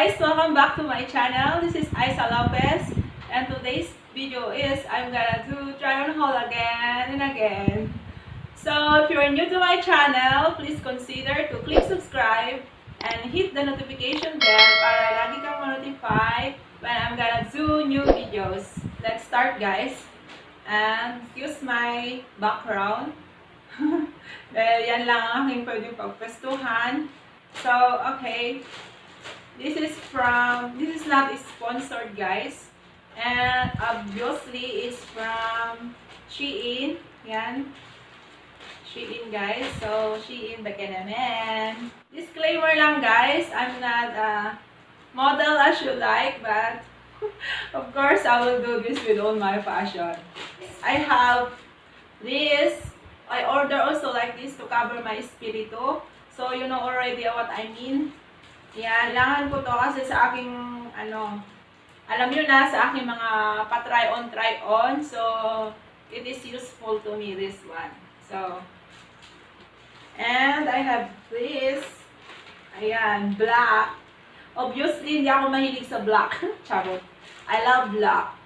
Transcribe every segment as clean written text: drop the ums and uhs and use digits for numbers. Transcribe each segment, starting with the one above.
guys! Welcome back to my channel. This is Isa Lopez, and today's video is I'm gonna do try on haul again and again. So if you're new to my channel, please consider to click subscribe and hit the notification bell para lagi kang ma-notify when I'm gonna do new videos. Let's start, guys. And excuse my background. Dahil yan lang ang aking pwedeng pagpestuhan. So, okay. This is not sponsored, guys. And obviously, it's from Shein. Yan. Shein, guys. So, Shein, baka naman. Disclaimer lang, guys. I'm not a model as you like, but of course, I will do this with all my passion. I have this. I order also like this to cover my espiritu. So, you know already what I mean. Yan, kailangan ko to kasi sa aking, alam nyo na, sa aking mga pa-try-on. So, it is useful to me, this one. So, and I have this. Ayan, black. Obviously, hindi ako mahilig sa black. Charot. I love black.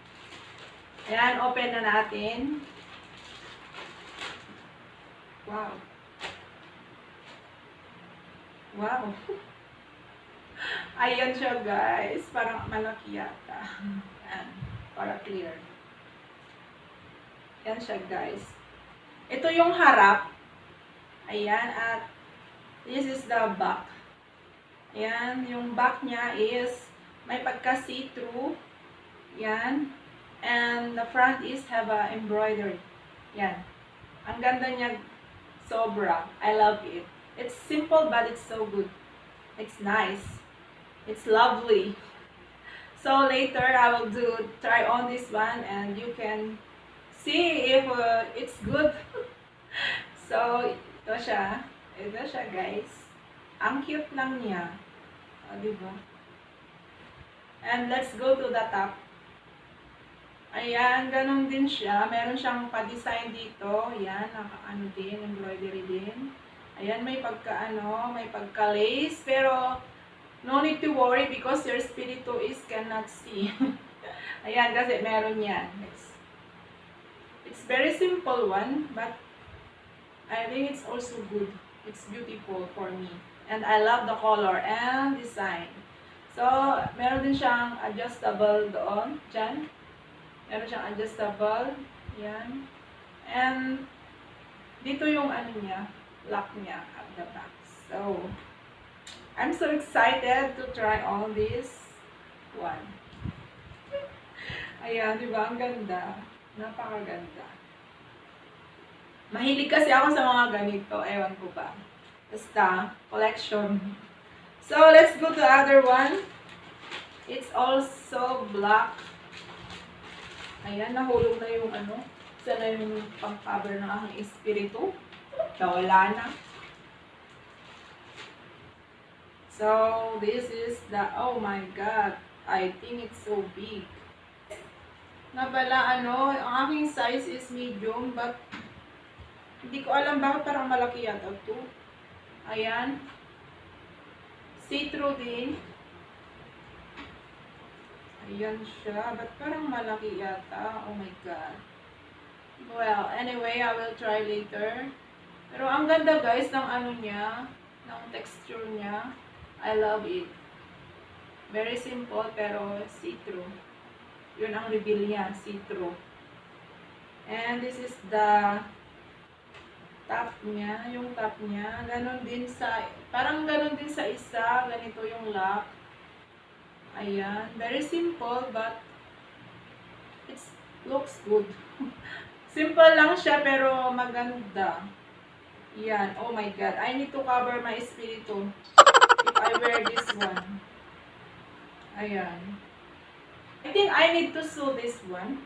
Ayan, open na natin. Wow. Wow. Ayan siya, guys. Parang malaki yata. Ayan. Para clear. Ayan siya, guys. Ito yung harap. Ayan. At this is the back. Ayan. Yung back niya is may pagka-see-through. Ayan. And the front is have a embroidery. Ayan. Ang ganda niya. Sobra. I love it. It's simple but it's so good. It's nice. It's lovely. So later I will try on this one and you can see if it's good. So ito siya. Ito siya, guys. Ang cute lang niya. O, diba? And let's go to the top. Ayan, ganun din siya. Meron siyang pa-design dito. Ayan, naka-ano din, embroidery din. Ayan, may pagka-lace. Pero, no need to worry because your espiritu is cannot see. Ayan, kasi meron yan. It's very simple one, but I think it's also good. It's beautiful for me. And I love the color and design. So, meron din siyang adjustable doon, dyan. Meron siyang adjustable. Ayan. And, dito yung niya, lock niya at the back. So, I'm so excited to try on this one. Ayan, di ba? Ang ganda. Napakaganda. Mahilig kasi ako sa mga ganito. Ewan ko ba. Basta, collection. So, let's go to the other one. It's also black. Ayan, nahulog na yung Sana yung pang-cover ng aking espiritu. Nawala na. So, this is the, oh my God, I think it's so big. Nabala, ang aking size is medium, but hindi ko alam bakit parang malaki yata ito. Ayan. See-through din. Ayan siya, but parang malaki yata. Oh my God. Well, anyway, I will try later. Pero ang ganda, guys, ng niya, ng texture niya. I love it. Very simple pero see-through. Yun ang reveal niya, see-through. And this is the top niya, yung top niya. Parang ganon din sa isa, ganito yung lock. Ayan, very simple but it looks good. Simple lang siya pero maganda. Yan, oh my God, I need to cover my espiritu. I wear this one. Ayan. I think I need to sew this one.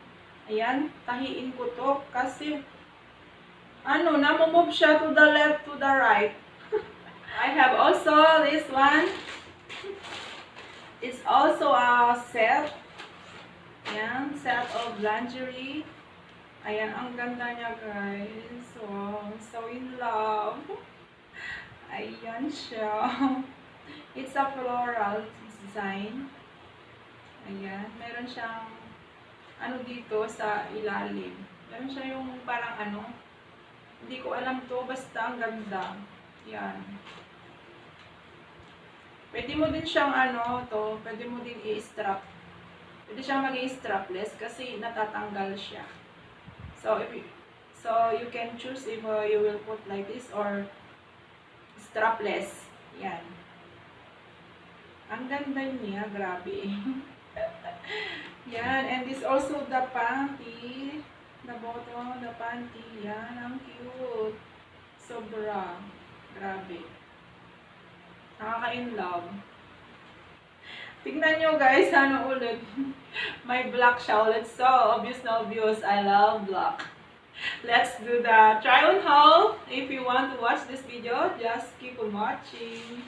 Ayan, tahiin ko to kasi namumove siya to the left, to the right. I have also this one. It's also a set. Ayan, set of lingerie. Ayan, ang ganda niya, guys. Wow, so in love. Ayan siya. It's a floral design. Ayan. Meron siyang ano dito sa ilalim. Meron siya yung parang ano. Hindi ko alam to. Basta ang ganda. Yan. Pwede mo din siyang ano to. Pwede mo din i-strap. Pwede siyang maging strapless kasi natatanggal siya. So you can choose if you will put like this or strapless. Yan. Ang ganda niya, grabe. Yan, and this also the panty, the bottom, the panty. Yan, ang cute. Sobra. Grabe. Nakaka-inlove. Tingnan nyo guys, ano ulit. May black siya ulit. So, obvious na obvious, I love black. Let's do the try on haul. If you want to watch this video, just keep on watching.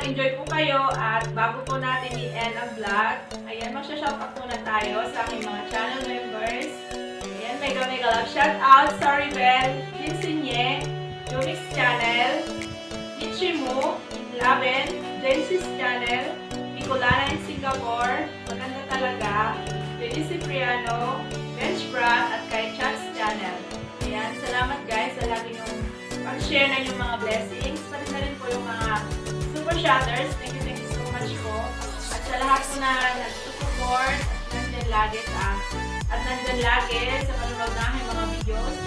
Enjoy po kayo at bago po natin i-end ang vlog, ayan, magsha-shoutout muna tayo sa aking mga channel members. Ayan, mega love shoutout sa Rebel, Jinsinye, Jomix Channel, Ichimu, Laben, Jensis Channel, Nicolana in Singapore, maganda talaga, Lily Cipriano, Bench Brad, at kay Chats Channel. Ayan, salamat guys sa lagi nyung pag-share na yung mga blessings, pati na rin po yung mga super shouters. Thank you so much po. At sa lahat po na nag-support at nandyan lagi sa panonood na aking mga videos.